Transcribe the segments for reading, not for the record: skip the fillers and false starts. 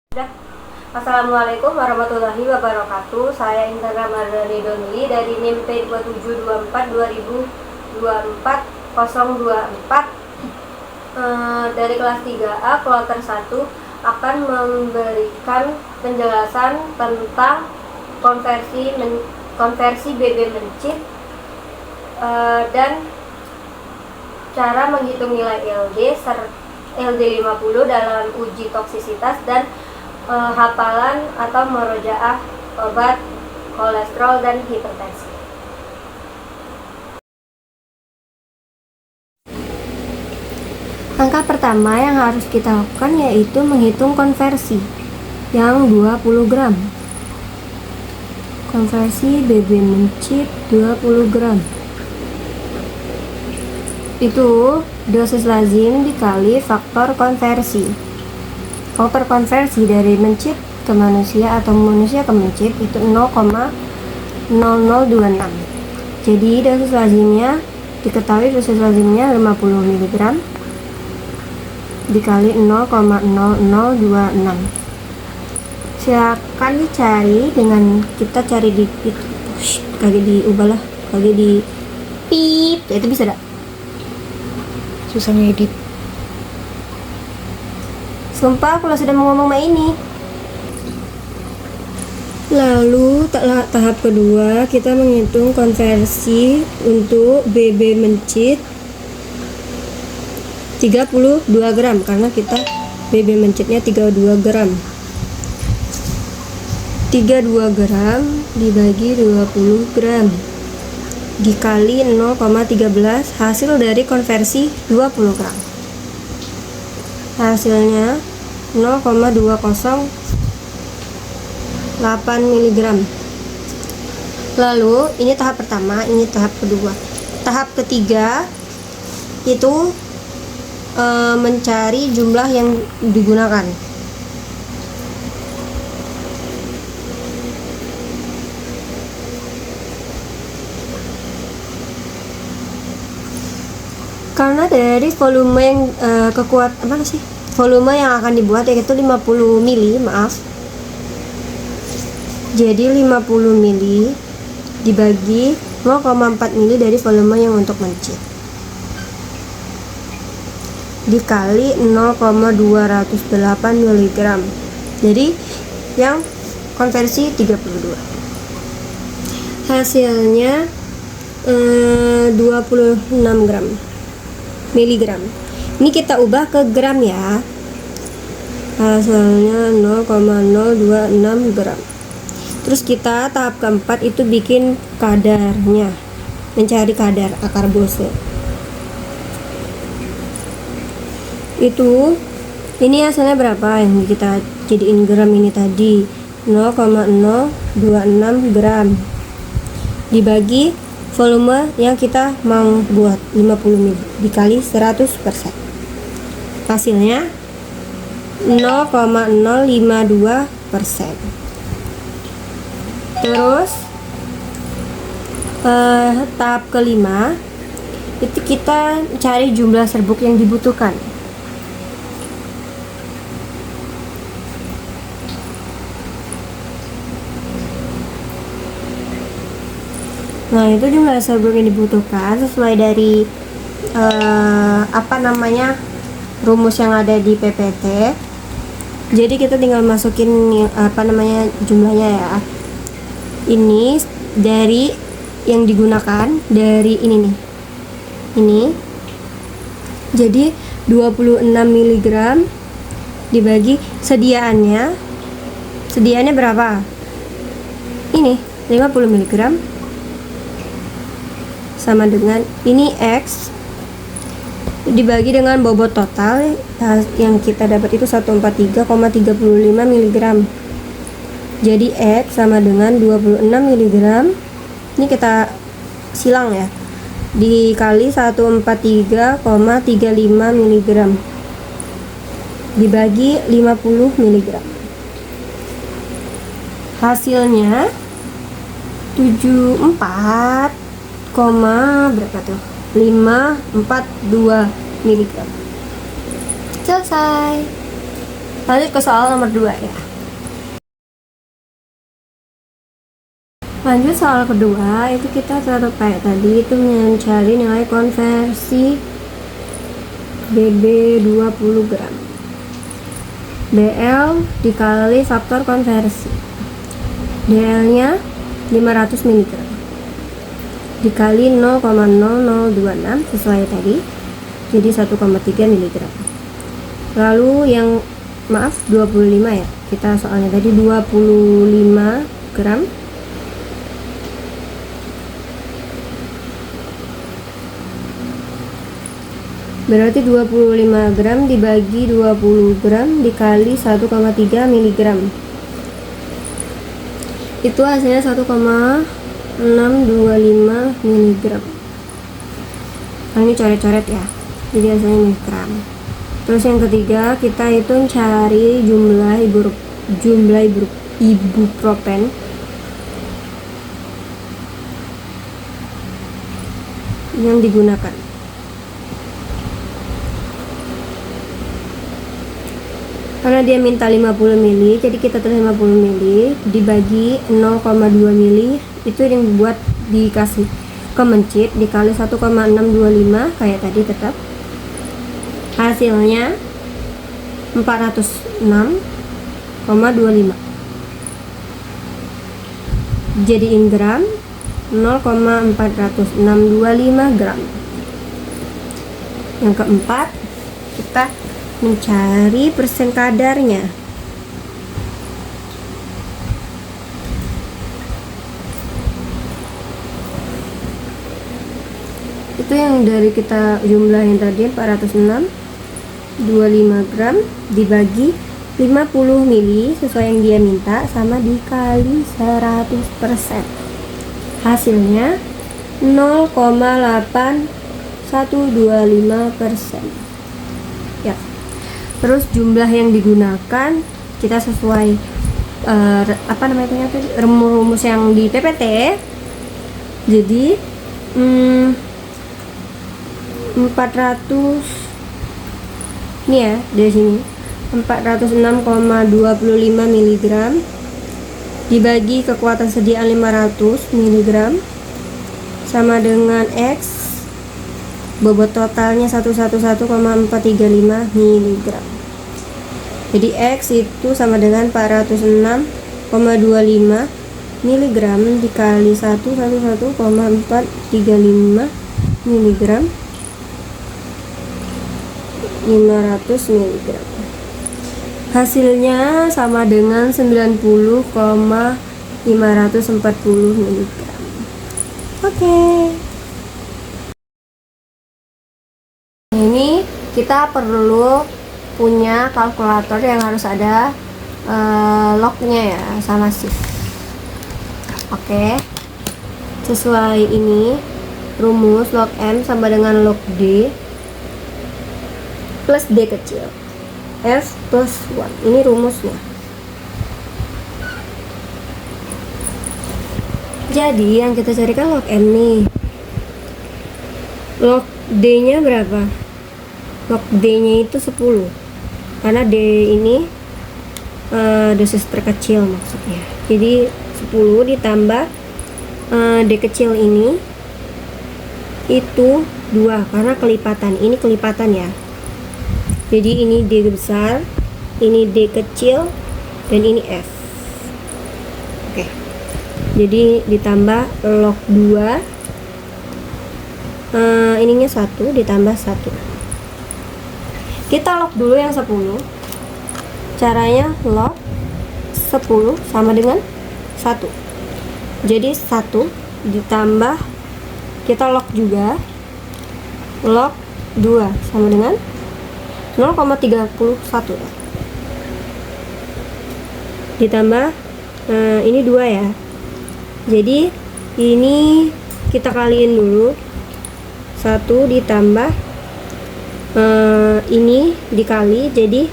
Udah. Assalamualaikum warahmatullahi wabarakatuh. Saya Intan Ramadhani Donli dari NIM P2724 dari kelas 3A kloter 1 akan memberikan penjelasan tentang konversi BB mencit dan cara menghitung nilai LD 50 dalam uji toksisitas dan hafalan atau murojaah obat kolesterol dan hipertensi. Langkah pertama yang harus kita lakukan yaitu menghitung konversi yang 20 gram. Konversi BB mencit 20 gram. Itu dosis lazim dikali faktor konversi. Faktor konversi dari mencit ke manusia atau manusia ke mencit itu 0,0026. Jadi dosis lazimnya diketahui, dosis lazimnya 50 mg dikali 0,0026. Silakan dicari dengan kita cari di kagak diubah lah, kagak di pip, itu bisa dah. Susah ngedit. Sumpah kalau sudah mau ngomong ini. Lalu tahap kedua kita menghitung konversi untuk BB mencit 32 gram karena kita BB mencitnya 32 gram. 32 gram dibagi 20 gram dikali 0,13 hasil dari konversi 20 gram. Hasilnya 0,208 mg. Lalu ini tahap pertama, ini tahap kedua. Tahap ketiga itu mencari jumlah yang digunakan. Karena dari volume yang volume yang akan dibuat yaitu 50 mili, jadi 50 mili dibagi 0,4 mili dari volume yang untuk mencit dikali 0,208 mg. Jadi yang konversi 32. Hasilnya 26 gram miligram. Ini kita ubah ke gram ya. Hasilnya 0,026 gram. Terus kita tahap keempat itu bikin kadarnya, mencari kadar akar Bose. Itu ini hasilnya berapa yang kita jadiin gram ini tadi? 0,026 gram dibagi volume yang kita mau buat 50 ml dikali 100%. Hasilnya 0,052%. Terus tahap kelima itu kita cari jumlah serbuk yang dibutuhkan. Nah, itu jumlah serbuk yang dibutuhkan sesuai dari rumus yang ada di PPT. Jadi kita tinggal masukin jumlahnya ya. Ini dari yang digunakan dari ini nih. Ini. Jadi 26 mg dibagi sediaannya. Sediaannya berapa? Ini 50 mg sama dengan ini X dibagi dengan bobot total yang kita dapat itu 143,35 mg. Jadi X sama dengan 26 mg. Ini kita silang ya, dikali 143,35 mg dibagi 50 mg. Hasilnya 74 berapa tuh? 542 mg. Selesai. Lanjut ke soal nomor 2 ya. Lanjut soal kedua, itu kita tetap kayak tadi, itu mencari nilai konversi BB 20 gram. BL dikali faktor konversi. DL nya 500 mg dikali 0,0026 sesuai tadi, jadi 1,3 mg. Lalu yang 25 ya, kita soalnya tadi 25 gram berarti 25 gram dibagi 20 gram dikali 1,3 mg, itu hasilnya 1,625 mg. Nah, ini coret-coret ya, jadi hasilnya miligram. Terus yang ketiga, kita hitung cari jumlah ibuprofen yang digunakan. Karena dia minta 50 mili, jadi kita tulis 50 mili dibagi 0,2 mili, itu yang buat dikasih ke mencit, dikali 1,625 kayak tadi tetap. Hasilnya 406,25. Jadiin gram 0,4625 gram. Yang keempat, kita mencari persen kadarnya. Itu yang dari kita jumlah yang tadi 406,25 gram dibagi 50 mili sesuai yang dia minta sama dikali 100%. Hasilnya 0,8125%. Ya. Terus jumlah yang digunakan kita sesuai rumus yang di PPT. Jadi 400 ini ya, dari sini 406,25 mg dibagi kekuatan sediaan 500 mg sama dengan X, bobot totalnya 111,435 mg. Jadi X itu sama dengan 406,25 mg dikali 111,435 mg 500 mg. Hasilnya sama dengan 90,540 mg. Oke. Ini kita perlu punya kalkulator yang harus ada lognya ya, sama shift. Oke. Sesuai ini rumus log M sama dengan log D plus D kecil F plus 1. Ini rumusnya. Jadi yang kita carikan log M nih. Log D nya berapa? Log D nya itu 10, karena D ini dosis terkecil maksudnya. Jadi 10 ditambah D kecil ini itu 2, karena kelipatan. Ini kelipatan ya. Jadi ini D besar, ini D kecil, dan ini F. Oke. Jadi ditambah log 2, ininya 1 ditambah 1. Kita log dulu yang 10. Caranya log 10 sama dengan 1. Jadi 1 ditambah, kita log juga log 2 sama dengan 0,31 ditambah ini 2 ya. Jadi ini kita kaliin dulu, 1 ditambah ini dikali, jadi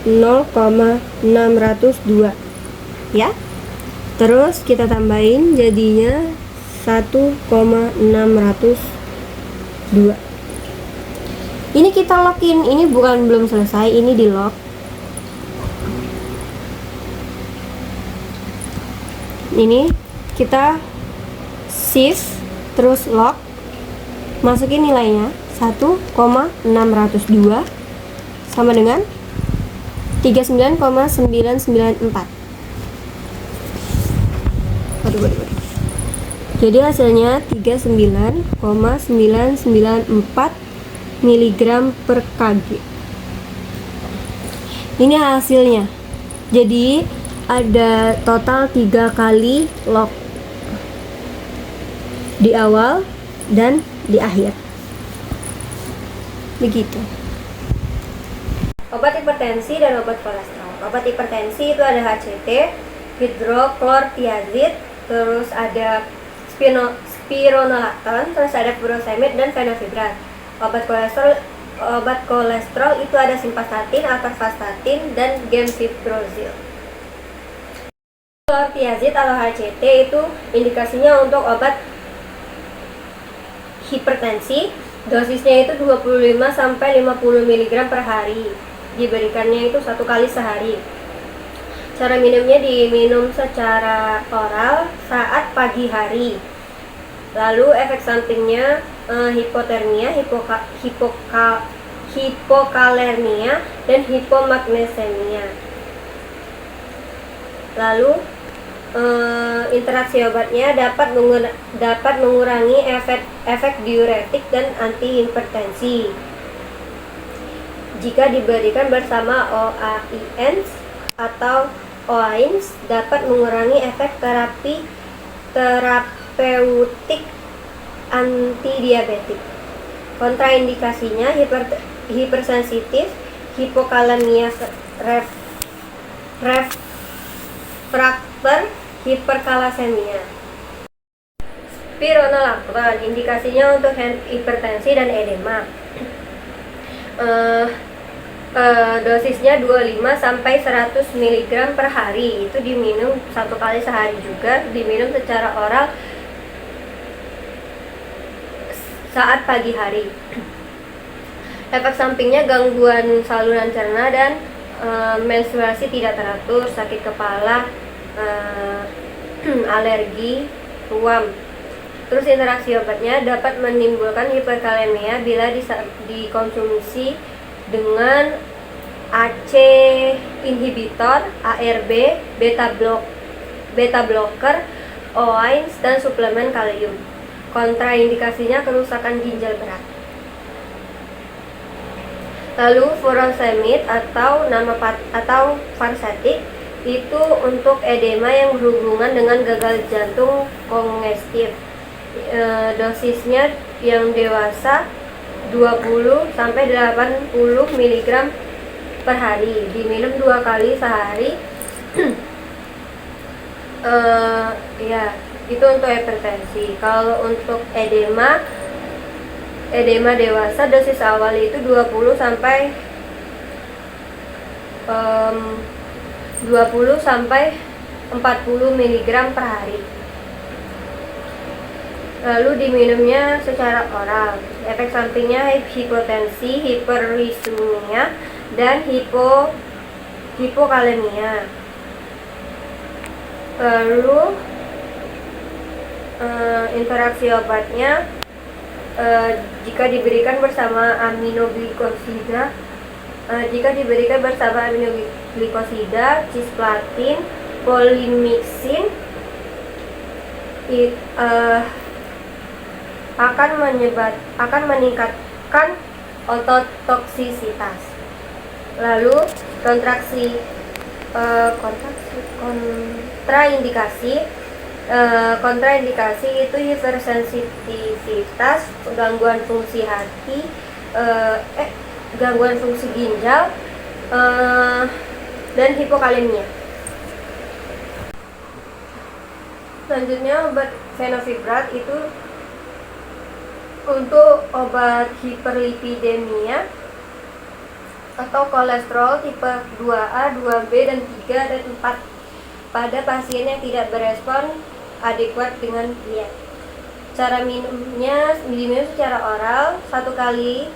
0,602 ya. Terus kita tambahin jadinya 1,602. Ini kita login, ini belum selesai, ini di log. Ini kita shift terus lock, masukin nilainya 1,602 sama dengan 39,994. Waduh. Jadi hasilnya 39,994 mg per kg. Ini hasilnya. Jadi ada total 3 kali lock di awal dan di akhir. Begitu. Obat hipertensi dan obat kolesterol. Obat hipertensi itu ada HCT, hidroklortiazid, terus ada spironolactone, terus ada furosemid dan fenofibrat. Obat kolesterol itu ada simvastatin, atorvastatin, dan gemciprozil. Klortiazid atau HCT itu indikasinya untuk obat hipertensi. Dosisnya itu 25 sampai 50 mg per hari. Diberikannya itu 1 kali sehari. Cara minumnya diminum secara oral saat pagi hari. Lalu efek sampingnya hipotermia, hipokalermia, dan hipomagnesemia. Lalu interaksi obatnya dapat mengurangi efek diuretik dan antihipertensi jika diberikan bersama OAINs atau OAINs, dapat mengurangi efek terapeutik antidiabetik. Kontraindikasinya hipersensitif, hipokalemia refraktor, hiperkalasemia. Spironolactone indikasinya untuk hipertensi dan edema. Dosisnya 25 sampai 100 mg per hari. Itu diminum 1 kali sehari juga, diminum secara oral saat pagi hari. Efek sampingnya gangguan saluran cerna dan menstruasi tidak teratur, sakit kepala, alergi, ruam. Terus interaksi obatnya dapat menimbulkan hiperkalemia bila dikonsumsi dengan AC inhibitor, ARB, beta blocker, OAINs, dan suplemen kalium. Kontraindikasinya kerusakan ginjal berat. Lalu furosemid atau Farsetic itu untuk edema yang berhubungan dengan gagal jantung kongestif. Dosisnya yang dewasa 20 sampai 80 mg per hari, diminum 2 kali sehari. Ya, itu untuk hipertensi. Kalau untuk edema dewasa, dosis awal itu 20 sampai 40 mg per hari. Lalu diminumnya secara oral. Efek sampingnya hipotensi, hiperismia, dan hipokalemia. Lalu interaksi obatnya jika diberikan bersama aminoglikosida, cisplatin, polymyxin, akan meningkatkan ototoksisitas. Lalu kontraindikasi itu hipersensitivitas, gangguan fungsi hati, gangguan fungsi ginjal, dan hipokalemia. Selanjutnya obat fenofibrat itu untuk obat hiperlipidemia atau kolesterol tipe 2A, 2B, dan 3 dan 4 pada pasien yang tidak berespon adekuat dengan diet. Cara minumnya diminum secara oral 1 kali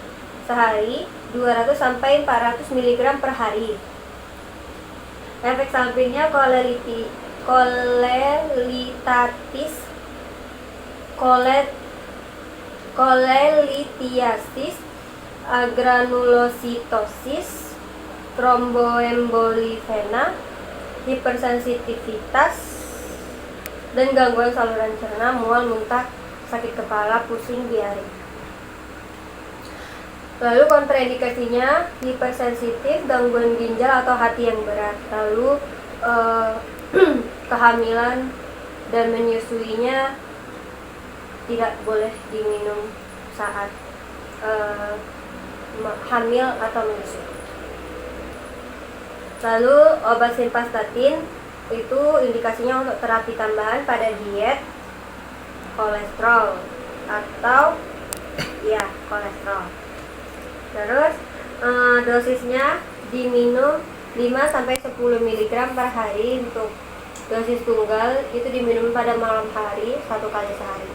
sehari, 200 sampai 400 mg per hari. Efek sampingnya kolelithiasis, agranulositosis, tromboembolivena, hipersensitivitas, dan gangguan saluran cerna, mual, muntah, sakit kepala, pusing, diare. Lalu kontraindikasinya hipersensitif, gangguan ginjal atau hati yang berat. Lalu kehamilan dan menyusuinya tidak boleh diminum saat hamil atau menyusui. Lalu obat simvastatin itu indikasinya untuk terapi tambahan pada diet kolesterol atau kolesterol. Terus dosisnya diminum 5-10 mg per hari. Untuk dosis tunggal itu diminum pada malam hari 1 kali sehari.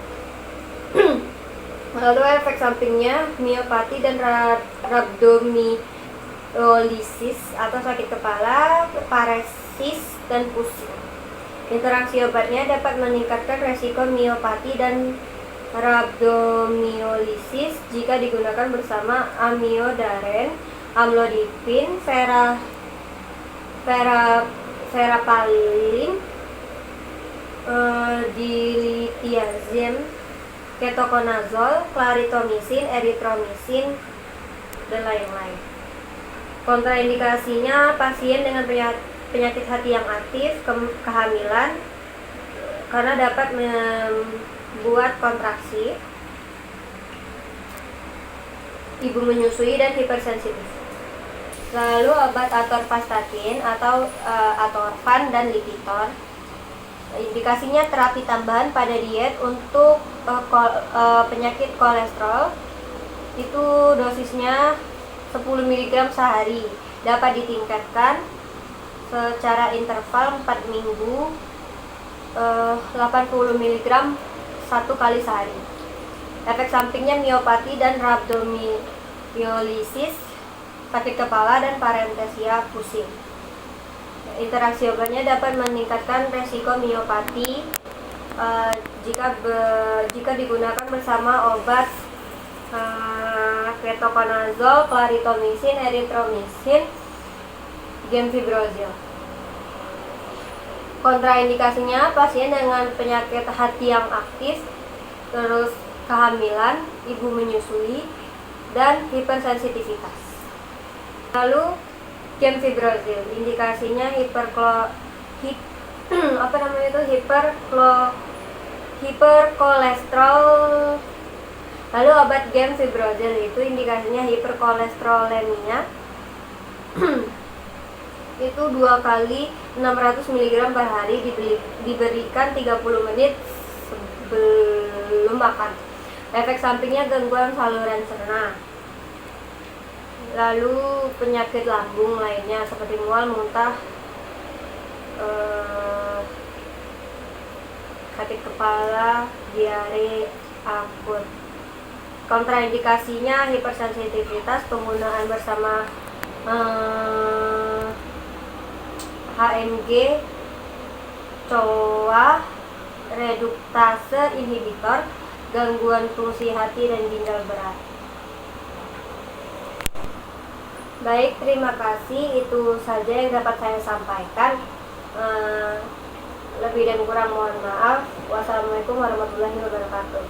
Lalu efek sampingnya miopati dan rhabdomyolisis atau sakit kepala, paresis, dan pusing. Interaksi obatnya dapat meningkatkan resiko miopati dan rhabdomyolisis jika digunakan bersama amiodarin, amlodipin, verapamil, diltiazem, ketoconazole, clarithromycin, erythromycin, dan lain-lain. Kontraindikasinya pasien dengan penyakit hati yang aktif, kehamilan, karena dapat membuat kontraksi, ibu menyusui, dan hipersensitif. Lalu obat atorvastatin atau atorvan dan lipitor, indikasinya terapi tambahan pada diet untuk penyakit kolesterol. Itu dosisnya 10 mg sehari, dapat ditingkatkan secara interval 4 minggu, 80 mg 1 kali sehari. Efek sampingnya miopati dan rhabdomyolisis, sakit kepala, dan parentesia, pusing. Interaksi obatnya dapat meningkatkan resiko miopati jika digunakan bersama obat ketoconazole, clarithromycin, erythromycin, gemfibrozil. Kontraindikasinya pasien dengan penyakit hati yang aktif, terus kehamilan, ibu menyusui, dan hipersensitivitas. Lalu gemfibrozil, indikasinya hiperkolesterol. Lalu obat gemfibrozil itu indikasinya hiperkolesterolemia. Itu 2 kali 600 mg per hari, diberikan 30 menit sebelum makan. Efek sampingnya gangguan saluran cerna. Lalu penyakit lambung lainnya seperti mual, muntah, sakit kepala, diare akut. Kontraindikasinya hipersensitivitas, penggunaan bersama HMG, CoA, reduktase inhibitor, gangguan fungsi hati dan ginjal berat. Baik, terima kasih. Itu saja yang dapat saya sampaikan. Lebih dan kurang mohon maaf. Wassalamualaikum warahmatullahi wabarakatuh.